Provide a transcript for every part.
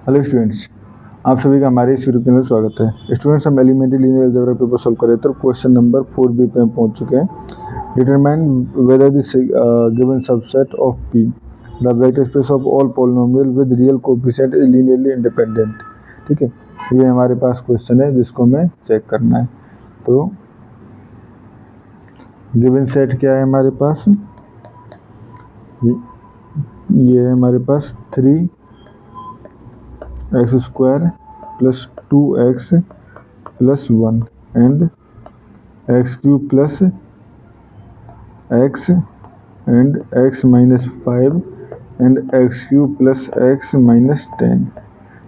Hello students, आप सभी का हमारे इस यूट्यूब चैनल में स्वागत है। स्टूडेंट्स, हम elementary linear algebra paper solve कर रहे थे और क्वेश्चन नंबर 4b पे हम पहुंच चुके हैं। Determine whether this given subset of P the vector space of all polynomial with real coefficient is linearly independent. ठीक है, ये हमारे पास क्वेश्चन है जिसको हमें चेक करना है। तो गिवन सेट क्या है हमारे पास, ये है हमारे पास 3x² plus 2x plus 1 and x³ plus x and x minus 5 and x³ plus x minus 10।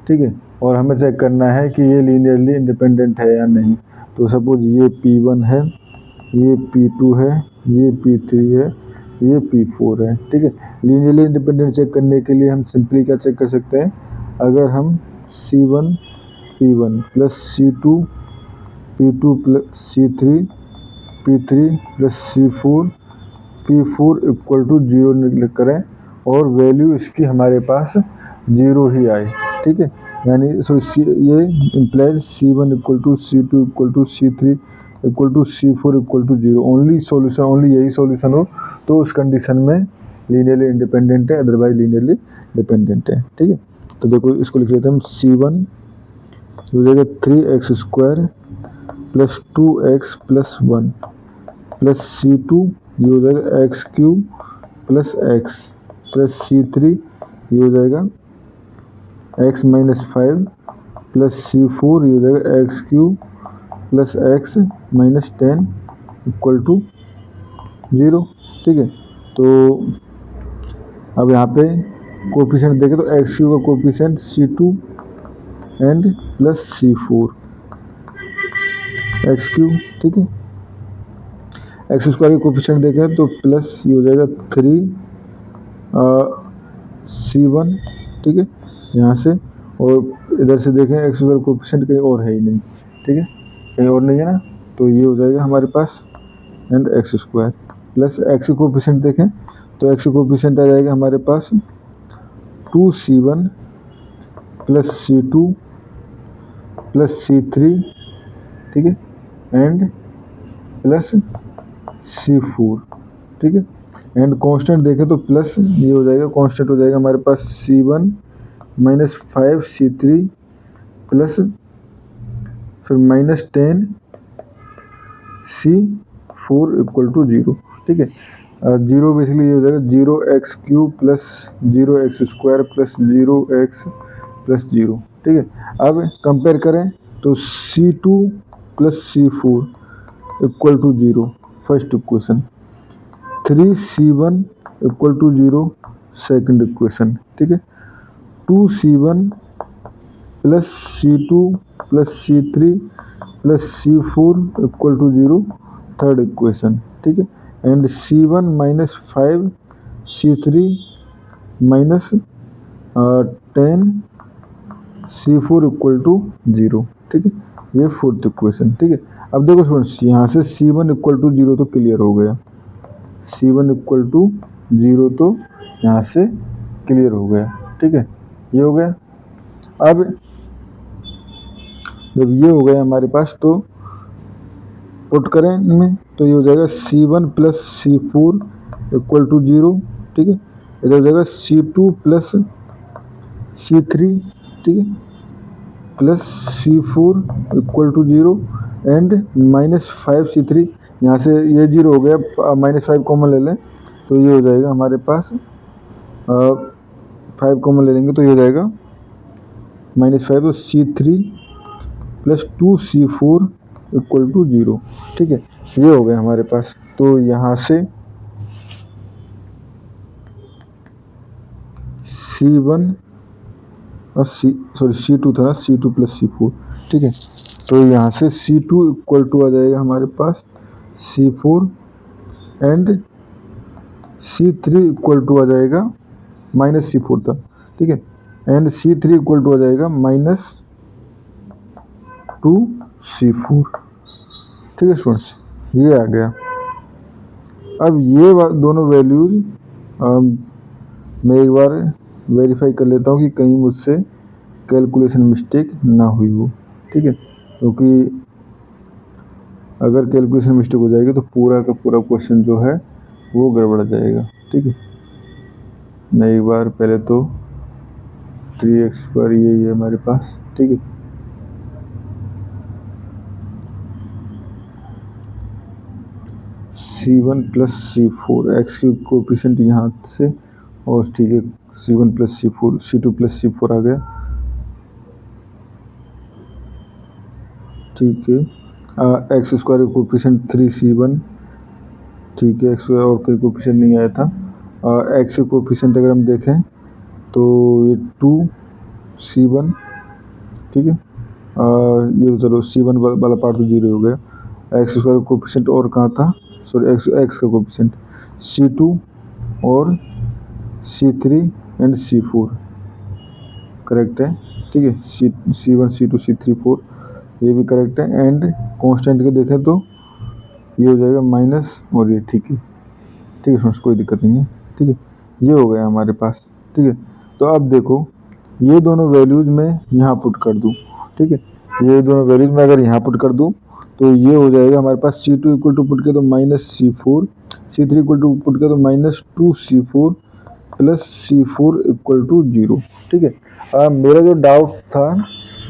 ठीक है, और हमें चेक करना है कि ये लीनियरली इंडिपेंडेंट है या नहीं। तो सपोज ये P1 है, ये P2 है, ये P3 है, ये P4 है। ठीक है, लीनियरली इंडिपेंडेंट चेक करने के लिए हम सिंपली क्या चेक कर सकते हैं, अगर हम C1 P1 plus C2 P2 plus C3 P3 plus C4 P4 equal to 0 निकल करें और वैल्यू इसकी हमारे पास 0 ही आए। ठीक है, यानी ये implies C1 equal to C2 equal to C3 equal to C4 equal to 0। Only यही सॉल्यूशन हो तो उस कंडीशन में लीनियरली इंडिपेंडेंट है, अदरवाइज लीनियरली डिपेंडेंट है। ठीक है, तो देखो इसको लिख लेते हैं हम। C1 हो जाएगा 3x² plus 2x plus 1 plus C2 ये हो जाएगा x³ plus x plus C3 ये हो जाएगा x माइनस 5 प्लस C4 ये हो जाएगा x³ plus x minus 10 equal to 0। ठीक है, तो अब यहाँ पे कोएफिशिएंट देखें तो x³ का coefficient C2 and plus C4 x³। ठीक है, x² का कोएफिशिएंट देखें तो प्लस ये हो जाएगा 3 C1। ठीक है, यहाँ से और इधर से देखें x² का कोएफिशिएंट कहीं और है ही नहीं। ठीक है, कहीं और नहीं है ना, तो ये हो जाएगा हमारे पास and x² plus x coefficient देखें तो x कोएफिशिएंट आ जाएगा हमारे पास 2C1 plus C2 plus C3। ठीक है, एंड प्लस C4। ठीक है, एंड कांस्टेंट देखें तो प्लस ये हो जाएगा, कांस्टेंट हो जाएगा हमारे पास C1 माइनस 5 C3 प्लस फिर माइनस 10 C4 इक्वल टू 0। ठीक है, 0 बेसिकली ये हो जाएगा 0x³ plus 0x² plus 0x plus 0। ठीक है, अब कंपेयर करें तो C2 plus C4 equal to 0 first equation, 3C1 equal to 0 second equation. ठीक है, 2C1 plus C2 plus C3 plus C4 equal to 0 third equation. ठीक है, and C1 minus 5 C3 minus 10 C4 equal to 0। ठीक है, ये fourth equation. ठीक है, अब देखो स्टूडेंट्स, यहाँ से C1 इक्वल टू 0 तो क्लियर हो गया, C1 इक्वल टू 0 तो यहाँ से क्लियर हो गया। ठीक है, ये हो गया। अब जब ये हो गया हमारे पास तो पुट करें इनमें तो ये हो जाएगा C1 plus C4 equal to 0। ठीक है, इधर हो जाएगा C2 प्लस C3। ठीक है, plus C4 equal to 0 and minus 5 C3। यहाँ से ये 0 हो गया, माइनस 5 कॉमन ले लें तो ये हो जाएगा हमारे पास 5 कॉमन ले लेंगे तो ये हो जाएगा माइनस 5, तो C3 plus 2C4 equal to 0। ठीक है, ये हो गया हमारे पास। तो यहाँ से C1 और C2 था ना, C2 प्लस C4। ठीक है, तो यहाँ से C2 इक्वल टू आ जाएगा हमारे पास C4 and C3 equal to आ जाएगा माइनस C4 था। ठीक है, एंड C3 इक्वल टू आ जाएगा माइनस 2C4। ठीक है स्टूडेंट्स, ये आ गया। अब ये दोनों वैल्यूज मैं एक बार वेरीफाई कर लेता हूँ कि कहीं मुझसे कैलकुलेशन मिस्टेक ना हुई हो, ठीक है, क्योंकि अगर कैलकुलेशन मिस्टेक हो जाएगी तो पूरा का पूरा क्वेश्चन जो है वो गड़बड़ जाएगा, ठीक है। मैं एक बार पहले तो 3x पर यही है हमारे पास, ठीक है। C1 प्लस C4 एक्स की कोफिशिएंट यहाँ से, और ठीक है C1 plus C4 C2 plus C4 आ गया, ठीक है। एक्स स्क्वायर का कोफिशिएंट 3C1, ठीक है, एक्स और कोई कोफिशिएंट नहीं आया था। एक्स के कोफिशिएंट अगर हम देखें तो ये 2C1, ठीक है। ये तो चलो C1 वाला पार्ट तो 0 हो गया। एक्स स्क्वायर का कोफिशिएंट और कहाँ था, सॉरी एक्स का कोफिशिएंट C2 और C3 एंड C4 करेक्ट है, ठीक है। C1 C2 C3 4 ये भी करेक्ट है। एंड कांस्टेंट के देखें तो ये हो जाएगा माइनस, और ये ठीक है, ठीक है फ्रेंड्स, कोई दिक्कत नहीं है, ठीक है। ये हो गया हमारे पास, ठीक है। तो अब देखो ये दोनों वैल्यूज मैं यहाँ पुट कर दूँ, ठीक है। ये दोनों वैल्यूज मैं अगर यहाँ पुट कर दूँ तो ये हो जाएगा हमारे पास C2 इक्वल टू पुट के तो -C4, C3 equal to put के तो -2C4 plus C4 equal to 0, ठीक है। मेरा जो डाउट था,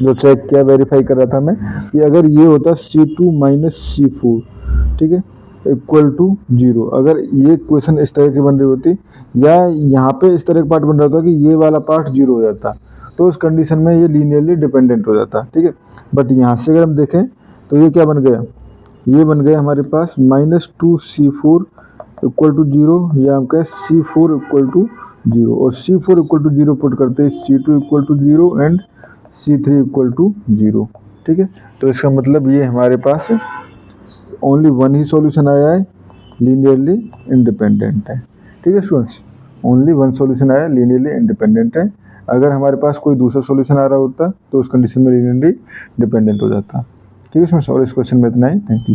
जो चेक किया, वेरीफाई कर रहा था मैं, कि अगर ये होता C2 माइनस C4, ठीक है, इक्वल टू 0, अगर ये क्वेश्चन इस तरह की बन रही होती या यहाँ पे इस तरह का पार्ट बन रहा होता कि ये वाला पार्ट 0 हो जाता, तो उस कंडीशन में ये लीनियरली डिपेंडेंट हो जाता, ठीक है। बट यहाँ से अगर हम देखें तो ये क्या बन गया, ये बन गया हमारे पास -2C4 इक्वल टू 0, या हम कहें C4 इक्वल टू 0, और C4 इक्वल टू 0 पुट करते हैं C2 equal to 0 and C3 equal to 0, ठीक है। तो इसका मतलब ये हमारे पास ओनली वन ही सॉल्यूशन आया है, लीनियरली इंडिपेंडेंट है, ठीक है स्टूडेंट्स। ओनली वन सॉल्यूशन आया, लीनियरली इंडिपेंडेंट है। अगर हमारे पास कोई दूसरा सॉल्यूशन आ रहा होता तो उस कंडीशन में लीनियरली डिपेंडेंट हो जाता, ठीक है स्टूडेंट्स। और इस क्वेश्चन में इतना ही, थैंक यू।